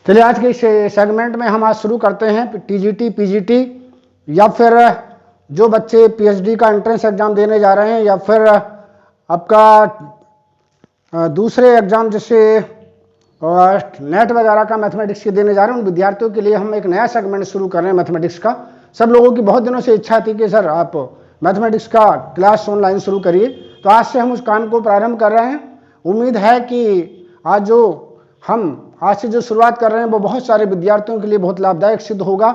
चलिए आज के इस सेगमेंट में हम आज शुरू करते हैं टीजीटी पीजीटी या फिर जो बच्चे पीएचडी का एंट्रेंस एग्जाम देने जा रहे हैं या फिर आपका दूसरे एग्जाम जैसे नेट वगैरह का मैथमेटिक्स के देने जा रहे हैं, उन विद्यार्थियों के लिए हम एक नया सेगमेंट शुरू कर रहे हैं मैथमेटिक्स का। सब लोगों की बहुत दिनों से इच्छा थी कि सर आप मैथमेटिक्स का क्लास ऑनलाइन शुरू करिए, तो आज से हम उस काम को प्रारंभ कर रहे हैं। उम्मीद है कि आज से जो शुरुआत कर रहे हैं वो बहुत सारे विद्यार्थियों के लिए बहुत लाभदायक सिद्ध होगा।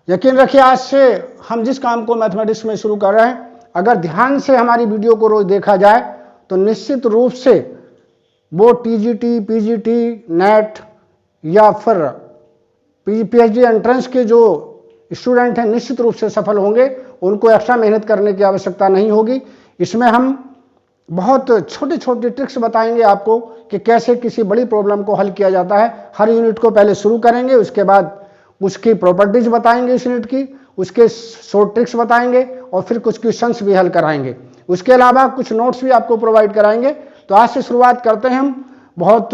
यकीन रखिए, आज से हम जिस काम को मैथमेटिक्स में शुरू कर रहे हैं, अगर ध्यान से हमारी वीडियो को रोज देखा जाए तो निश्चित रूप से वो टीजीटी पीजीटी नेट या फिर पीएचडी एंट्रेंस के जो स्टूडेंट हैं निश्चित रूप से सफल होंगे। उनको एक्स्ट्रा मेहनत करने की आवश्यकता नहीं होगी। इसमें हम बहुत छोटे छोटे ट्रिक्स बताएंगे आपको कि कैसे किसी बड़ी प्रॉब्लम को हल किया जाता है। हर यूनिट को पहले शुरू करेंगे, उसके बाद उसकी प्रॉपर्टीज बताएंगे इस यूनिट की, उसके शॉर्ट ट्रिक्स बताएंगे और फिर कुछ क्वेश्चंस भी हल कराएंगे। उसके अलावा कुछ नोट्स भी आपको प्रोवाइड कराएंगे। तो आज से शुरुआत करते हैं हम बहुत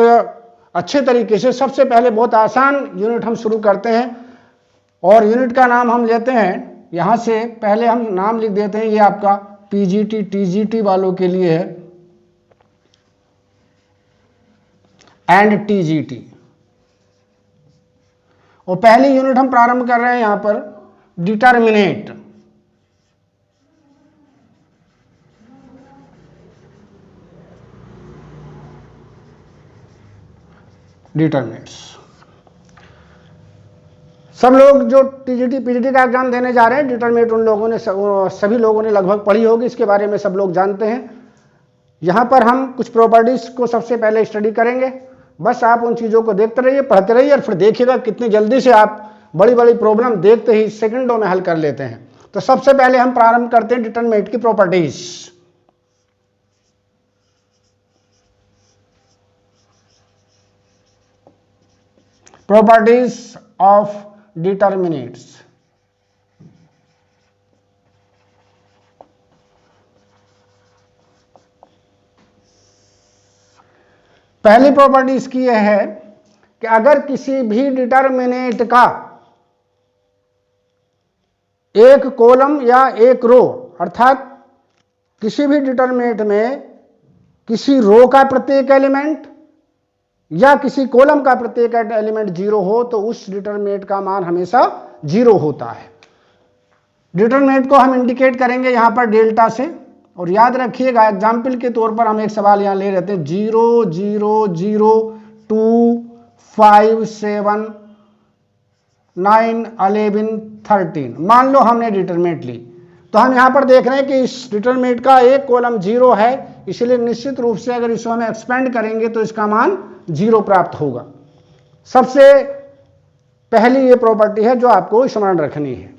अच्छे तरीके से। सबसे पहले बहुत आसान यूनिट हम शुरू करते हैं और यूनिट का नाम हम लेते हैं, यहाँ से पहले हम नाम लिख देते हैं, ये आपका पीजीटी टीजीटी वालों के लिए है एंड टीजीटी। और पहली यूनिट हम प्रारंभ कर रहे हैं यहां पर डिटरमिनेट। डिटरमिनेट्स सब लोग जो टीजीटी पीजीटी का एग्जाम देने जा रहे हैं, डिटरमिनेट उन लोगों ने सभी लोगों ने लगभग पढ़ी होगी, इसके बारे में सब लोग जानते हैं। यहां पर हम कुछ प्रॉपर्टीज को सबसे पहले स्टडी करेंगे। बस आप उन चीजों को देखते रहिए, पढ़ते रहिए और फिर देखिएगा कितनी जल्दी से आप बड़ी बड़ी प्रॉब्लम देखते ही सेकंडों में हल कर लेते हैं। तो सबसे पहले हम प्रारंभ करते हैं डिटरमिनेट की प्रॉपर्टीज। Properties of determinants. पहली प्रॉपर्टी इसकी यह है कि अगर किसी भी डिटरमिनेट का एक कॉलम या एक रो, अर्थात किसी भी डिटरमिनेट में किसी रो का प्रत्येक एलिमेंट या किसी कॉलम का प्रत्येक एलिमेंट जीरो हो, तो उस डिटरमिनेट का मान हमेशा जीरो होता है। डिटरमिनेट को हम इंडिकेट करेंगे यहां पर डेल्टा से। और याद रखिएगा, एग्जाम्पल के तौर पर हम एक सवाल यहां ले रहते हैं 0 0 0 2 5 7 9 11 13। मान लो हमने डिटरमिनेट ली, तो हम यहां पर देख रहे हैं कि इस डिटरमिनेट का एक कॉलम जीरो है, इसलिए निश्चित रूप से अगर इसको हम एक्सपेंड करेंगे तो इसका मान जीरो प्राप्त होगा। सबसे पहली ये प्रॉपर्टी है जो आपको स्मरण रखनी है।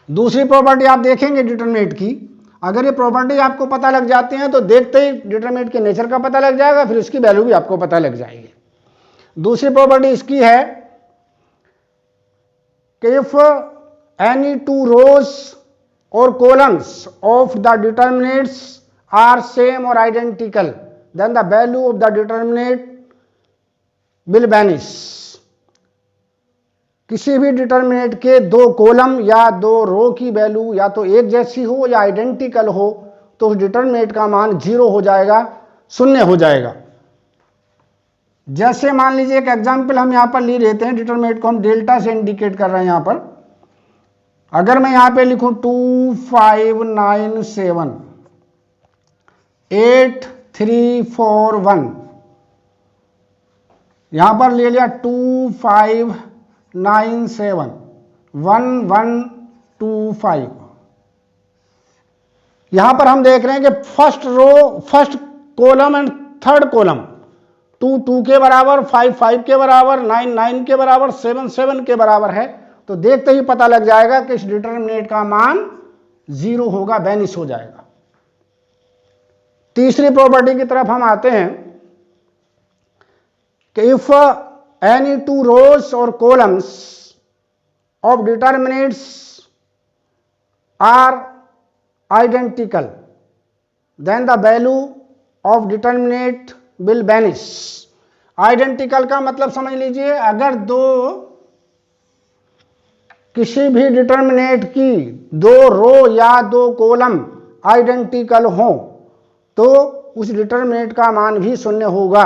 दूसरी प्रॉपर्टी आप देखेंगे डिटरमिनेट की, अगर ये प्रॉपर्टी आपको पता लग जाती है तो देखते ही डिटरमिनेट के नेचर का पता लग जाएगा, फिर उसकी वैल्यू भी आपको पता लग जाएगी। दूसरी प्रॉपर्टी इसकी है कि if any two rows or columns of the determinants are same or identical, then the value of the determinant will vanish. किसी भी डिटरमिनेट के दो कॉलम या दो रो की वैल्यू या तो एक जैसी हो या आइडेंटिकल हो, तो उस डिटरमिनेट का मान जीरो हो जाएगा, शून्य हो जाएगा। जैसे मान लीजिए एक एग्जांपल हम यहां पर ले लेते हैं, डिटरमिनेट को हम डेल्टा से इंडिकेट कर रहे हैं। यहां पर अगर मैं यहां पे लिखूं 2 5 9 7 8 3 4 1, यहां पर ले लिया 2 5 9 7 1 1 2 5। यहां पर हम देख रहे हैं कि first row, first column and third column 2 2 के बराबर, 5 5 के बराबर, 9 9 के बराबर, 7 7 के बराबर है। तो देखते ही पता लग जाएगा कि इस डिटरमिनेट का मान जीरो होगा, वैनिश हो जाएगा। तीसरी प्रॉपर्टी की तरफ हम आते हैं कि if any two rows or columns of determinants are identical, then the value of determinant will vanish। Identical का मतलब समझ लीजिए, अगर किसी भी डिटर्मिनेट की 2 रो या 2 कॉलम आइडेंटिकल हो तो उस डिटर्मिनेट का मान भी 0 होगा।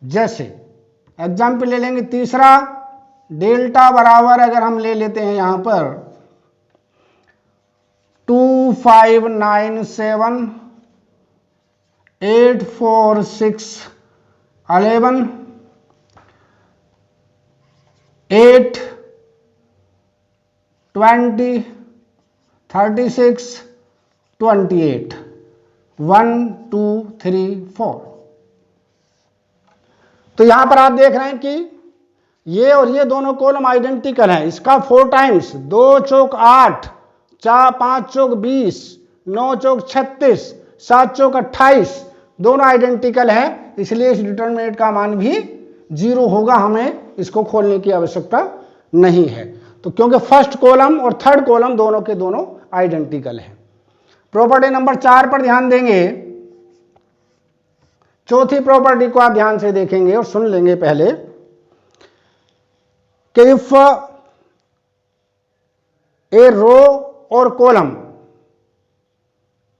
जैसे एग्जाम्पल ले लेंगे तीसरा, डेल्टा बराबर अगर हम ले लेते हैं यहां पर 2 5 9 7 8 4 6 11 8 20 36 28 1 2 3 4। तो यहां पर आप देख रहे हैं कि ये और ये दोनों कॉलम आइडेंटिकल हैं। इसका 4 टाइम्स 2 चौक 8, 5 चौक 20, 9 चौक 36, 7 चौक 28 दोनों आइडेंटिकल है, इसलिए इस डिटरमिनेंट का मान भी 0 होगा। हमें इसको खोलने की आवश्यकता नहीं है, तो क्योंकि फर्स्ट कॉलम और थर्ड कॉलम दोनों के दोनों आइडेंटिकल है। प्रॉपर्टी नंबर 4 पर ध्यान देंगे। चौथी प्रॉपर्टी को आप ध्यान से देखेंगे और सुन लेंगे पहले कि if a row or column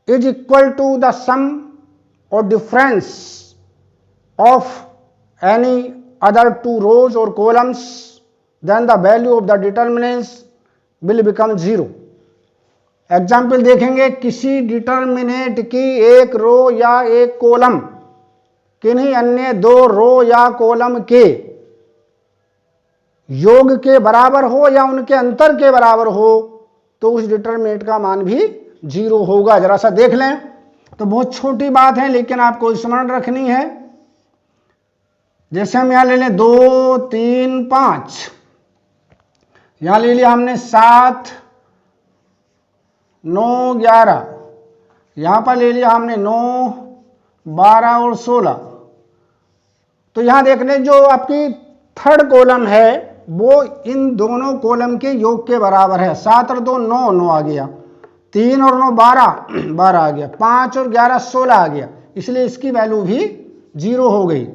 is equal to the sum or difference of any other 2 rows or columns, then the value of the determinants will become 0। Example देखेंगे, किसी डिटर्मिनेट की एक रो या एक कॉलम किन्हीं अन्य 2 रो या कॉलम के योग के बराबर हो या उनके अंतर के बराबर हो तो उस डिटरमिनेंट का मान भी 0 होगा। जरा सा देख लें, तो बहुत छोटी बात है लेकिन आपको स्मरण रखनी है। जैसे हम यहां ले लें 2 3 5, यहां ले लिया हमने 7 9 11, यहां पर ले लिया हमने 9 12 और 16। तो यहां देख लें जो आपकी थर्ड कॉलम है वो इन दोनों कॉलम के योग के बराबर है। 7 और 2 9, 9 आ गया, 3 और 9 12, 12 आ गया, 5 और 11 16 आ गया, इसलिए इसकी वैल्यू भी 0 हो गई।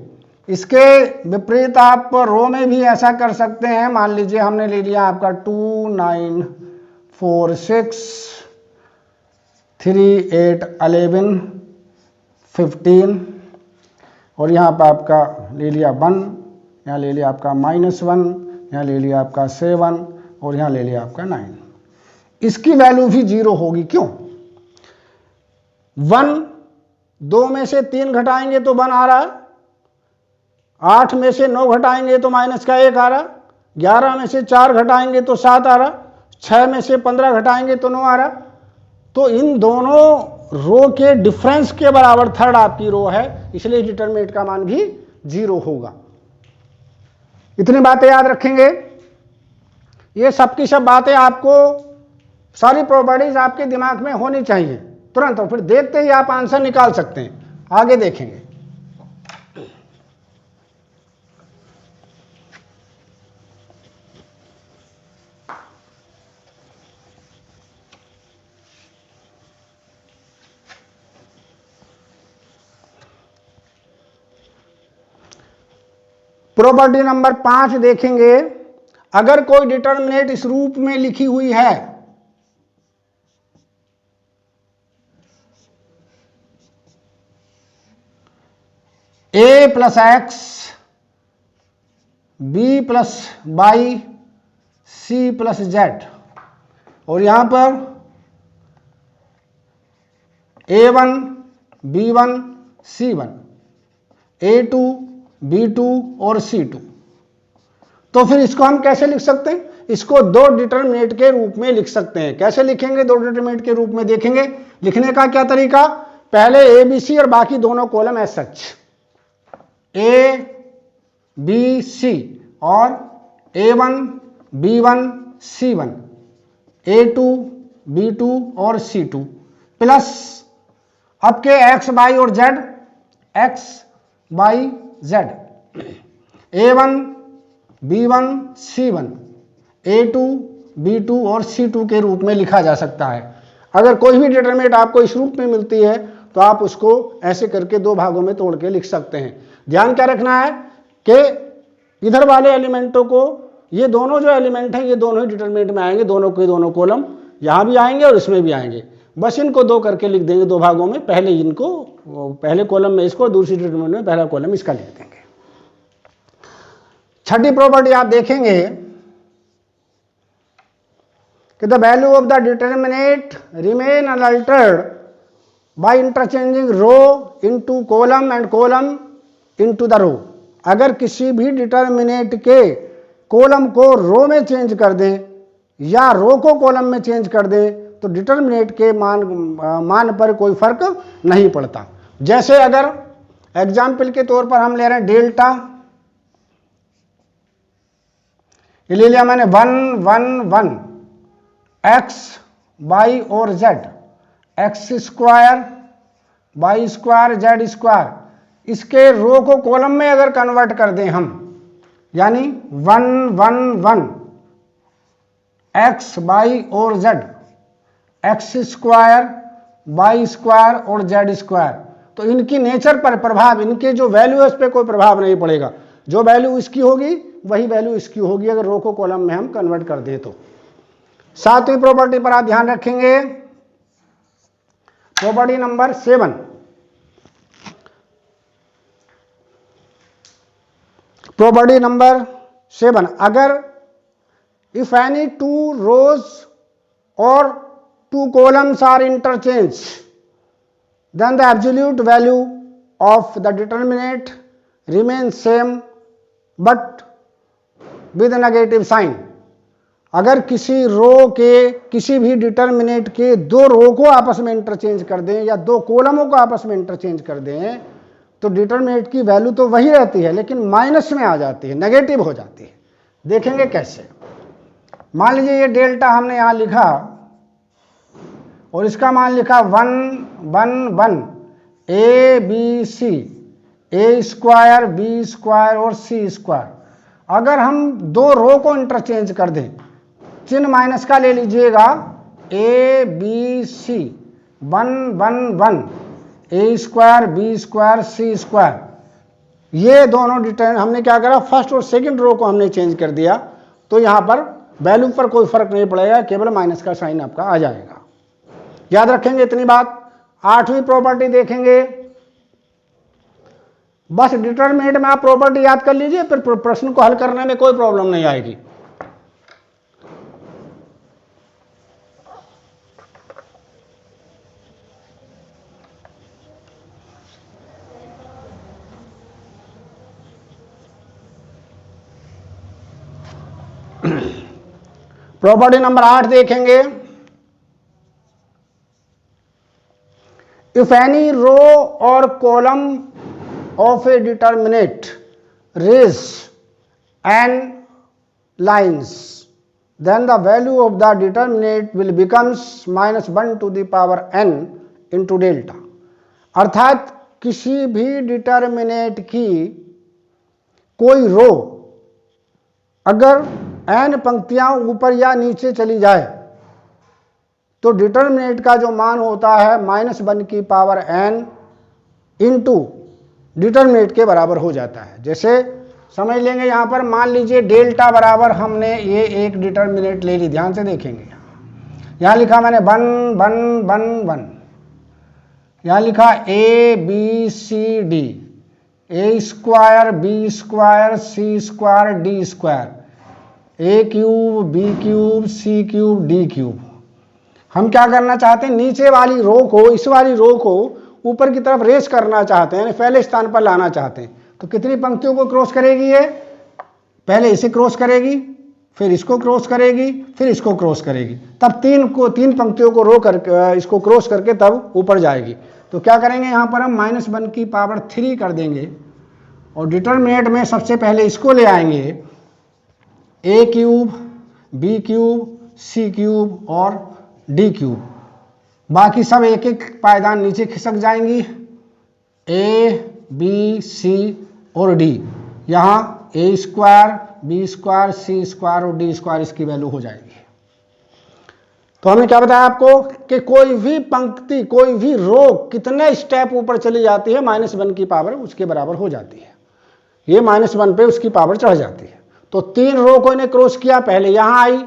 इसके विपरीत आप रो में भी ऐसा कर सकते हैं। मान लीजिए हमने ले लिया आपका 2 9 4 6 3 8 11 15 और यहाँ पर आपका ले लिया 1, यहाँ ले लिया आपका -1, यहाँ ले लिया आपका 7 और यहाँ ले लिया आपका 9। इसकी वैल्यू भी 0 होगी। क्यों? 1 2 में से 3 घटाएंगे तो 1 आ रहा है, 8 में से 9 घटाएंगे तो -1 आ रहा, 11 में से 4 घटाएंगे तो 7 आ रहा, 6 में से 15 घटाएंगे तो 9 आ रहा। तो इन दोनों रो के डिफरेंस के बराबर थर्ड आपकी रो है, इसलिए डिटरमिनेंट का मान भी 0 होगा। इतनी बातें याद रखेंगे। ये सब की सब बातें आपको, सारी प्रॉपर्टीज आपके दिमाग में होनी चाहिए तुरंत, और फिर देखते ही आप आंसर निकाल सकते हैं। आगे देखेंगे। प्रॉपर्टी नंबर 5 देखेंगे। अगर कोई डिटर्मिनेंट इस रूप में लिखी हुई है, a + x b + y c + z, और यहां पर a1 b1 c1 a2 b2 और c2, तो फिर इसको हम कैसे लिख सकते हैं? इसको 2 डिटरमिनेंट के रूप में लिख सकते हैं। कैसे लिखेंगे 2 डिटरमिनेंट के रूप में? देखेंगे लिखने का क्या तरीका। पहले ए बी सी और बाकी दोनों column as such, A B C और a1 b1 c1 a2 b2 और c2 प्लस आपके x y और z, x y z, a1 b1 c1 a2 b2 और c2 के रूप में लिखा जा सकता है। अगर कोई भी डिटरमिनेंट आपको इस रूप में मिलती है तो आप उसको ऐसे करके 2 भागों में तोड़ के लिख सकते हैं। ध्यान क्या रखना है कि इधर वाले एलिमेंटों को, ये दोनों जो एलिमेंट हैं ये दोनों ही डिटरमिनेंट में आएंगे, दोनों के दोनों कॉलम यहाँ भी आएंगे और इसमें भी आएंगे। बस इनको दो करके लिख देंगे, दो भागों में, पहले इनको, पहले कॉलम में इसको, दूसरी डिटरमिनेंट में पहला कॉलम इसका लिख देंगे। छठी प्रॉपर्टी आप देखेंगे कि the value of the determinant remain unaltered by interchanging row into column and column into the row. अगर किसी भी डिटरमिनेंट के कॉलम को रो में चेंज कर दें या रो को कॉलम में चेंज कर दें तो डिटरमिनेंट के मान पर कोई फर्क नहीं पड़ता। जैसे अगर एग्जाम्पल के तौर पर हम ले रहे हैं डेल्टा, ये ले लिया मैंने 1 1 1 एक्स वाई और Z, X square Y square Z square, इसके रो को कॉलम में अगर कन्वर्ट कर दें हम, यानी 1 1 1 एक्स वाई और Z, X square Y square और जेड स्क्वायर, तो इनकी नेचर पर प्रभाव, इनके जो वैल्यू है उस पर कोई प्रभाव नहीं पड़ेगा। जो वैल्यू इसकी होगी वही वैल्यू इसकी होगी अगर रो को कॉलम में हम कन्वर्ट कर दें तो। सातवीं प्रॉपर्टी पर आप ध्यान रखेंगे, प्रॉपर्टी नंबर 7। प्रॉपर्टी नंबर 7, अगर इफ एनी टू रोज और two columns are interchange then the absolute value of the determinant remain same but with negative sign. अगर किसी रो के, किसी भी डिटरमिनेंट के दो रो को आपस में इंटरचेंज कर दें या दो कॉलमों को आपस में इंटरचेंज कर दें तो डिटरमिनेंट की वैल्यू तो वही रहती है लेकिन माइनस में आ जाती है, नेगेटिव हो जाती है। देखेंगे कैसे। मान लीजिए ये डेल्टा हमने यहाँ लिखा और इसका मान लिखा 1 1 1 A B C, A square B square और सी स्क्वायर। अगर हम दो रो को इंटरचेंज कर दें, चिन्ह माइनस का ले लीजिएगा, A B C 1 1 1 A square B square C square, ये दोनों डिटरमिनेंट हमने क्या करा, फर्स्ट और सेकंड रो को हमने चेंज कर दिया तो यहाँ पर वैल्यू पर कोई फर्क नहीं पड़ेगा, केवल माइनस का साइन आपका आ जाएगा। याद रखेंगे इतनी बात। आठवीं प्रॉपर्टी देखेंगे, बस डिटरमिनेंट में आप प्रॉपर्टी याद कर लीजिए, फिर प्रश्न को हल करने में कोई प्रॉब्लम नहीं आएगी। प्रॉपर्टी नंबर 8 देखेंगे, if any row or column of a determinate raise n lines then the value of the determinant will becomes -1 to the power n into delta। अर्थात किसी भी डिटरमिनेट की कोई रो अगर n पंक्तियां ऊपर या नीचे चली जाए तो डिटरमिनेट का जो मान होता है -1 की पावर n इंटू डिटरमिनेंट के बराबर हो जाता है। जैसे समझ लेंगे यहाँ पर, मान लीजिए डेल्टा बराबर हमने ये एक डिटरमिनेंट ले ली, ध्यान से देखेंगे। यहाँ लिखा मैंने 1 1 1 1, यहाँ लिखा A B C D, A square B square C square D square, A cube B cube C cube D cube. हम क्या करना चाहते हैं, नीचे वाली रो को, इस वाली रो को ऊपर की तरफ रेस करना चाहते हैं, पहले स्थान पर लाना चाहते हैं। तो कितनी पंक्तियों को क्रॉस करेगी ये, पहले इसे क्रॉस करेगी, फिर इसको क्रॉस करेगी, फिर इसको क्रॉस करेगी, तब तीन पंक्तियों को रो करके, इसको क्रॉस करके तब ऊपर जाएगी। तो क्या करेंगे, यहाँ पर हम -1 की पावर 3 कर देंगे और डिटरमिनेंट में सबसे पहले इसको ले आएंगे, ए cube B cube C cube और डी क्यूब। बाकी सब एक एक पायदान नीचे खिसक जाएंगी, ए बी सी और डी। यहाँ ए square B square C square और डी स्क्वायर इसकी वैल्यू हो जाएगी। तो हमने क्या बताया आपको कि कोई भी पंक्ति, कोई भी रो कितने स्टेप ऊपर चली जाती है, -1 की पावर उसके बराबर हो जाती है। ये -1 पे उसकी पावर चढ़ जाती है। तो 3 रो को इन्हें क्रॉस किया, पहले यहाँ आई,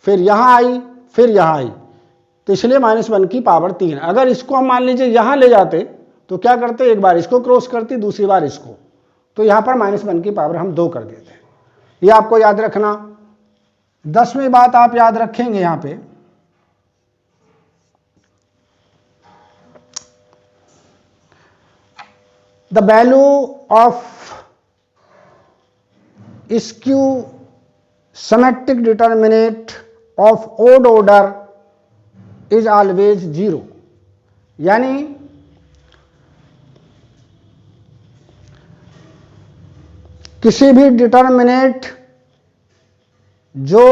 फिर यहाँ आई, फिर यहाँ आई, तो इसलिए -1 की पावर 3। अगर इसको हम मान लीजिए यहाँ ले जाते तो क्या करते, एक बार इसको क्रॉस करती, दूसरी बार इसको, तो यहाँ पर -1 की पावर हम 2 कर देते हैं। ये आपको याद रखना। 10वीं बात आप याद रखेंगे यहाँ पे, the value of skew symmetric determinant of odd order is always 0। यानी किसी भी डिटरमिनेंट जो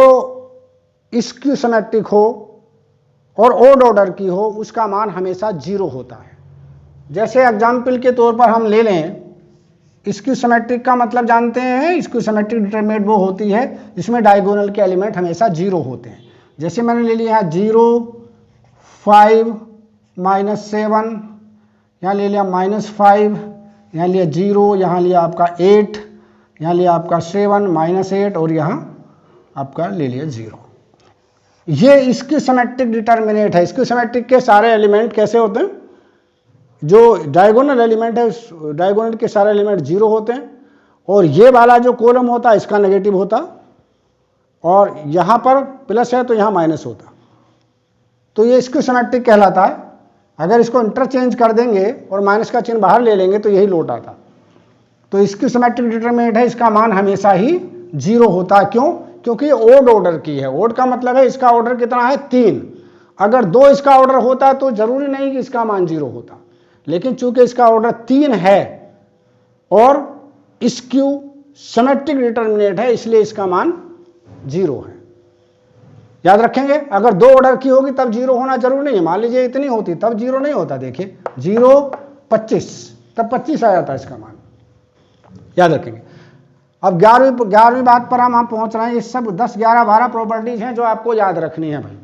स्क्यू सिमेट्रिक हो और ओड ऑर्डर की हो, उसका मान हमेशा 0 होता है। जैसे एग्जाम्पल के तौर पर हम ले लें, स्क्यू सिमेट्रिक का मतलब जानते हैं, स्क्यू सिमेट्रिक डिटरमिनेंट वो होती है जिसमें डायगोनल के एलिमेंट हमेशा 0 होते हैं। जैसे मैंने ले लिया 0, 5, -7, यहाँ ले लिया -5, यहाँ लिया 0, यहाँ लिया आपका 8, यहाँ लिया आपका 7, -8, और यहाँ आपका ले लिया 0। ये स्क्यू सिमेट्रिक डिटरमिनेंट है। स्क्यू सिमेट्रिक के सारे एलिमेंट कैसे होते हैं, जो डायगोनल एलिमेंट है, डायगोनल के सारे एलिमेंट 0 होते हैं, और ये वाला जो कॉलम होता है इसका नेगेटिव होता, और यहाँ पर प्लस है तो यहाँ माइनस होता। तो ये स्क्यू सिमेट्रिक कहलाता है। अगर इसको इंटरचेंज कर देंगे और माइनस का चिन्ह बाहर ले लेंगे तो यही लौट आता। तो स्क्यू सिमेट्रिक डिटरमिनेंट है, इसका मान हमेशा ही 0 होता है। क्यों? क्योंकि ये ओड ऑर्डर की है। ओड का मतलब है इसका ऑर्डर कितना है, 3। अगर 2 इसका ऑर्डर होता तो जरूरी नहीं कि इसका मान 0 होता, लेकिन चूंकि इसका ऑर्डर 3 है और स्क्यू सिमेट्रिक डिटरमिनेंट है, इसलिए इसका मान 0 है। याद रखेंगे, अगर 2 ऑर्डर की होगी तब 0 होना जरूरी नहीं है। मान लीजिए इतनी होती तब 0 नहीं होता। देखिए 0, 25, तब 25 आ जाता इसका मान। याद रखेंगे। अब 11वीं बात पर हम पहुंच रहे हैं। ये सब 10, 11, 12 प्रॉपर्टीज हैं जो आपको याद रखनी है भाई।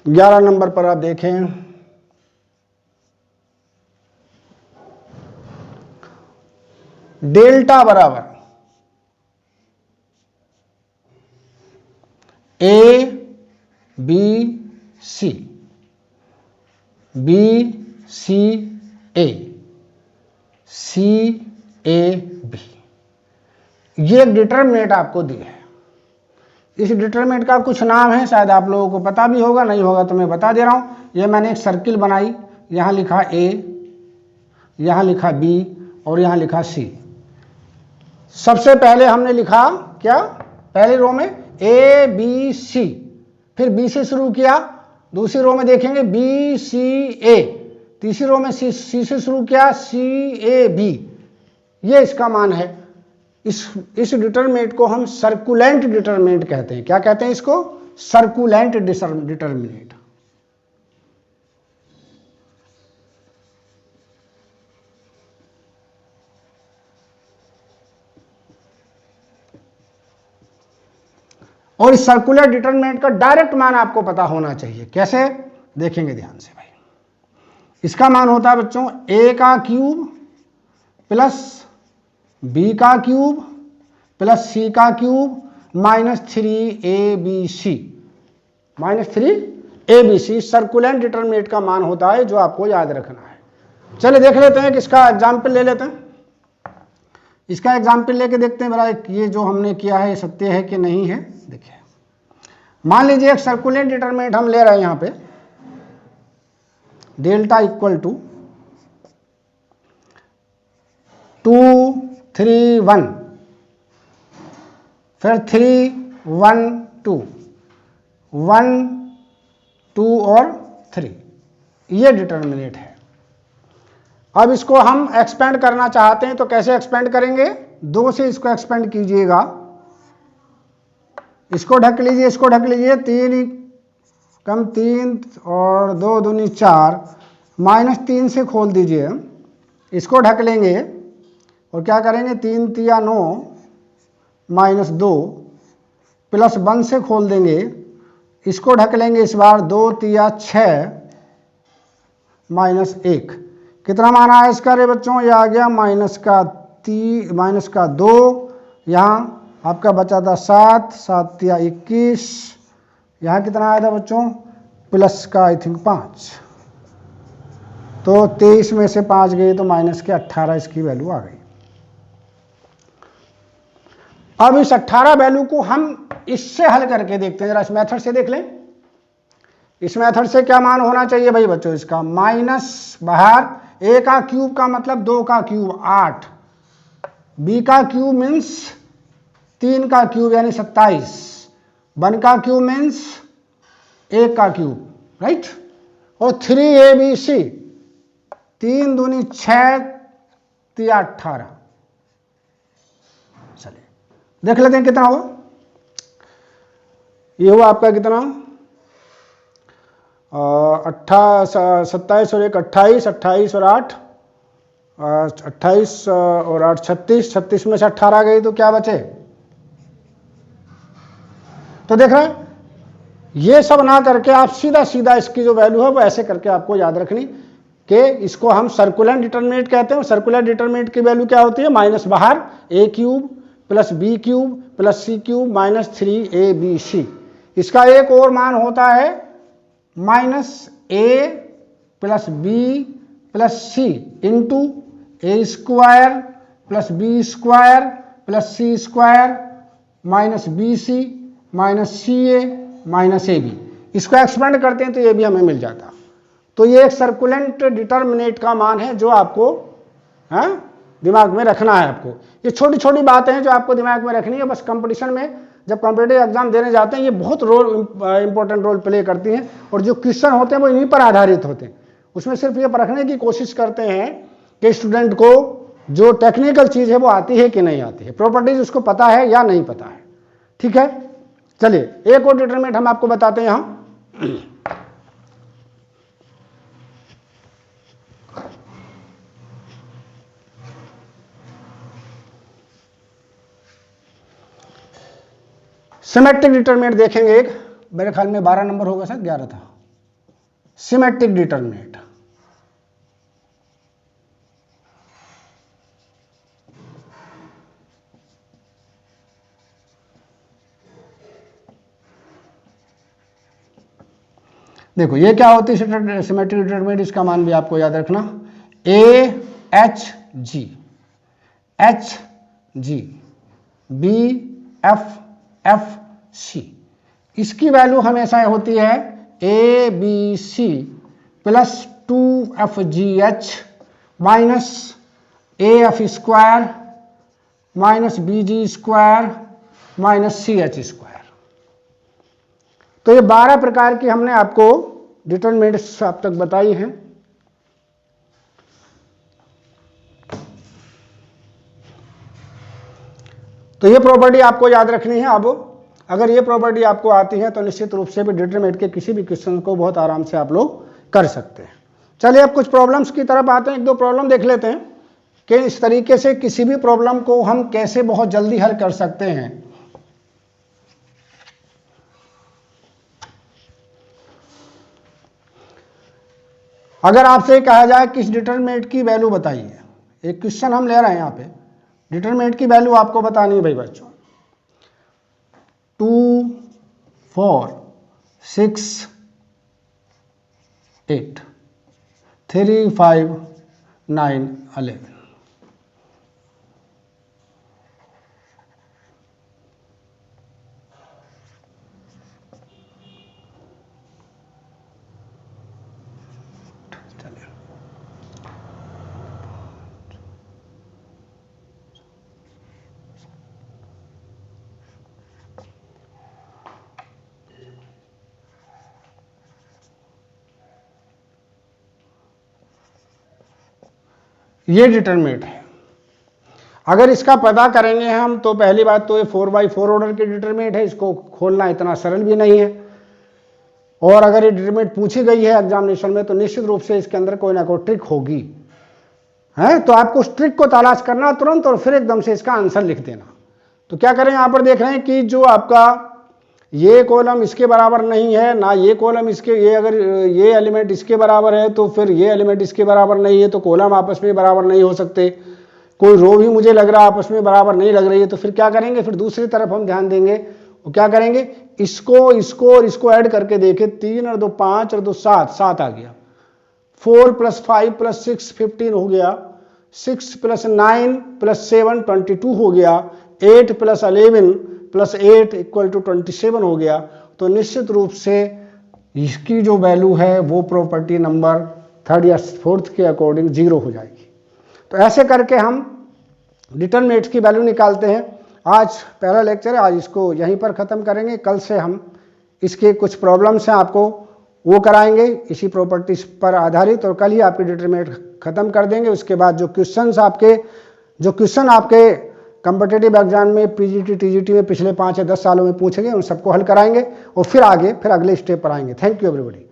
ग्यारह नंबर पर आप देखें, डेल्टा बराबर A B C, B C A, C A B, ये एक डिटरमिनेंट आपको दी है। इस डिटरमिनेंट का कुछ नाम है, शायद आप लोगों को पता भी होगा, नहीं होगा तो मैं बता दे रहा हूं। ये मैंने एक सर्किल बनाई, यहां लिखा ए, यहां लिखा बी और यहां लिखा सी। सबसे पहले हमने लिखा क्या, पहली रो में ए बी सी, फिर बी से शुरू किया, दूसरी रो में देखेंगे बी सी ए, तीसरी रो में सी से शुरू किया, सी ए बी। ये इसका मान है। इस डिटरमिनेंट को हम सर्कुलेंट डिटरमिनेंट कहते हैं। क्या कहते हैं इसको? Succulent determinant. और इस सर्कुलर डिटरमिनेंट का डायरेक्ट मान आपको पता होना चाहिए। कैसे? देखेंगे ध्यान से भाई। इसका मान होता है बच्चों a का क्यूब प्लस b का क्यूब प्लस c का cube minus 3abc, minus 3abc succulent determinant का मान होता है, जो आपको याद रखना है। चलिए देख लेते हैं कि इसका एग्जाम्पल ले लेते हैं। इसका एग्जाम्पल लेके देखते हैं बड़ा ये जो हमने किया है सत्य है कि नहीं है। देखिए मान लीजिए एक सर्कुलेंट डिटरमिनेंट हम ले रहे हैं, यहां पे डेल्टा इक्वल टू 2, 3, 1, फिर 3, 1, 2, 1, 2 और 3, ये डिटरमिनेंट है। अब इसको हम एक्सपेंड करना चाहते हैं तो कैसे एक्सपेंड करेंगे? 2 से इसको एक्सपेंड कीजिएगा, इसको ढक लीजिए, इसको ढक लीजिए, 3 कम 3 और 2 दूनी 4, -3 से खोल दीजिए, इसको ढक लेंगे और क्या करेंगे, 3 तिया 9 माइनस 2 प्लस 1 से खोल देंगे, इसको ढक लेंगे इस बार 2 तिया 6 माइनस 1। कितना मान आया इसका रे बच्चों, ये आ गया माइनस का 2, यहाँ आपका बचा था 7, 7 तिया 21, यहाँ कितना आया था बच्चों, प्लस का आई थिंक 5, तो 23 में से 5 गए तो माइनस के 18 इसकी वैल्यू आ गई। अब इस 18 वैल्यू को हम इससे हल करके देखते हैं, जरा इस मेथड से देख लें। इस मेथड से क्या मान होना चाहिए भाई बच्चों इसका, माइनस बाहर, a का क्यूब का मतलब 2 का क्यूब 8, b का क्यूब मीन्स 3 का क्यूब यानी 27, 1 का क्यूब मीन्स 1 का क्यूब, राइट, और 3abc, 3 दूनी 6 तिया 18। चलिए देख लेते हैं कितना हुआ। ये हुआ आपका कितना, 27 और 1 28, 28 और 8 28 और 8 36, 36 में से 18 गई तो क्या बचे, तो देख रहे हैं, ये सब ना करके आप सीधा सीधा इसकी जो वैल्यू है वो ऐसे करके आपको याद रखनी कि इसको हम सर्कुलर डिटरमिनेंट कहते हैं। सर्कुलर डिटरमिनेंट की वैल्यू क्या होती है, माइनस बाहर a cube plus b cube plus c cube minus 3abc। इसका एक और मान होता है minus a plus b plus c into a square plus b square plus c square minus bc minus ca minus ab। इसको expand करते हैं तो ये भी हमें मिल जाता। तो ये एक सर्कुलेंट डिटरमिनेंट का मान है जो आपको दिमाग में रखना है। आपको ये छोटी छोटी बातें हैं जो आपको दिमाग में रखनी है, बस कंपटीशन में जब कॉम्पिटिटिव एग्जाम देने जाते हैं ये बहुत इंपॉर्टेंट रोल प्ले करती हैं, और जो क्वेश्चन होते हैं वो इन्हीं पर आधारित होते हैं। उसमें सिर्फ ये परखने की कोशिश करते हैं कि स्टूडेंट को जो टेक्निकल चीज़ है वो आती है कि नहीं आती है, प्रॉपर्टीज उसको पता है या नहीं पता है। ठीक है, चलिए एक और डिटरमिनेंट हम आपको बताते हैं यहाँ। सिमेट्रिक डिटरमिनेंट देखेंगे एक, मेरे ख्याल में 12 नंबर होगा, शायद 11 था। सिमेट्रिक डिटरमिनेंट, देखो ये क्या होती है सिमेट्रिक डिटरमिनेंट, इसका मान भी आपको याद रखना, AHG HG BFFC। इसकी वैल्यू हमेशा होती है ABC plus 2FGH minus AF square minus BG square minus CH square. तो ये 12 प्रकार की हमने आपको डिटरमिनेंट्स अब तक बताई हैं। तो ये प्रॉपर्टी आपको याद रखनी है। अब अगर ये प्रॉपर्टी आपको आती है तो निश्चित रूप से भी डिटरमिनेंट के किसी भी क्वेश्चन को बहुत आराम से आप लोग कर सकते हैं। चलिए अब कुछ प्रॉब्लम्स की तरफ आते हैं, एक दो प्रॉब्लम देख लेते हैं कि इस तरीके से किसी भी प्रॉब्लम को हम कैसे बहुत जल्दी हल कर सकते हैं। अगर आपसे कहा जाए किस डिटरमिनेंट की वैल्यू बताइए, एक क्वेश्चन हम ले रहे हैं यहाँ पे, डिटरमिनेंट की वैल्यू आपको बतानी है भाई बच्चों, 2 4 6 8 3 5 9 11। ये डिटरमिनेंट है। अगर इसका पता करेंगे हम तो पहली बात तो ये 4x4 ऑर्डर की डिटरमिनेंट है, इसको खोलना इतना सरल भी नहीं है। और अगर ये डिटरमिनेंट पूछी गई है एग्जामिनेशन में तो निश्चित रूप से इसके अंदर कोई ना कोई ट्रिक होगी, है, तो आपको उस ट्रिक को तलाश करना तुरंत और फिर एकदम से इसका आंसर लिख देना। तो क्या करें, यहाँ पर देख रहे हैं कि जो आपका ये कॉलम इसके बराबर नहीं है ना, ये कॉलम इसके, ये अगर ये एलिमेंट इसके बराबर है तो फिर ये एलिमेंट इसके बराबर नहीं है, तो कॉलम आपस में बराबर नहीं हो सकते। कोई रो भी मुझे लग रहा है आपस में बराबर नहीं लग रही है, तो फिर क्या करेंगे, फिर दूसरी तरफ हम ध्यान देंगे। वो क्या करेंगे, इसको इसको और इसको ऐड करके देखें, 3 और 2 5 और 2 7, 7 आ गया। 4 + 5 + 6 15 हो गया। 6 + 9 + 7 22 हो गया। 8 + 11 + 8 = 27 हो गया। तो निश्चित रूप से इसकी जो वैल्यू है वो प्रॉपर्टी नंबर 3rd या 4th के अकॉर्डिंग 0 हो जाएगी। तो ऐसे करके हम डिटरमिनेंट्स की वैल्यू निकालते हैं। आज पहला लेक्चर है, आज इसको यहीं पर ख़त्म करेंगे। कल से हम इसके कुछ प्रॉब्लम्स हैं आपको वो कराएंगे इसी प्रॉपर्टीज पर आधारित, और कल ही आपकी डिटरमिनेंट ख़त्म कर देंगे। उसके बाद जो क्वेश्चन आपके कॉम्पिटिटिव एग्जाम में पीजीटी टीजीटी में पिछले 5 या 10 सालों में पूछे गए उन सबको हल कराएंगे और फिर अगले स्टेप पर आएंगे। Thank you everybody.